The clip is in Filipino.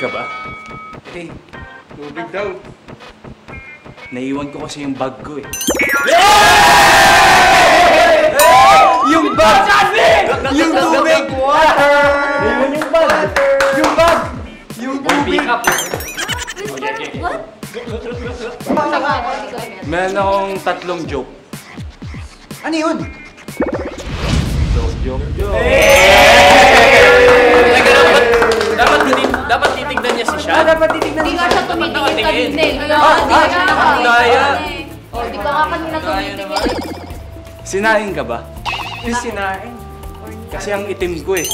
ka ba? Okay, tubig daw. Naiwan ko kasi yung bag ko eh. Yung bag! Yung tubig! Naiwan yung bag! Yung bag! Yung tubig! What? Meron akong 3 joke. Ano yun? Joke. Dapat titignan niya si Sean. Dapat titignan Hindi nga siya tumitingin kanina eh. Daya. O, di ba nga kanina tumitingin? Sinaing ka ba? Yung sinain. Kasi ang itim ko eh.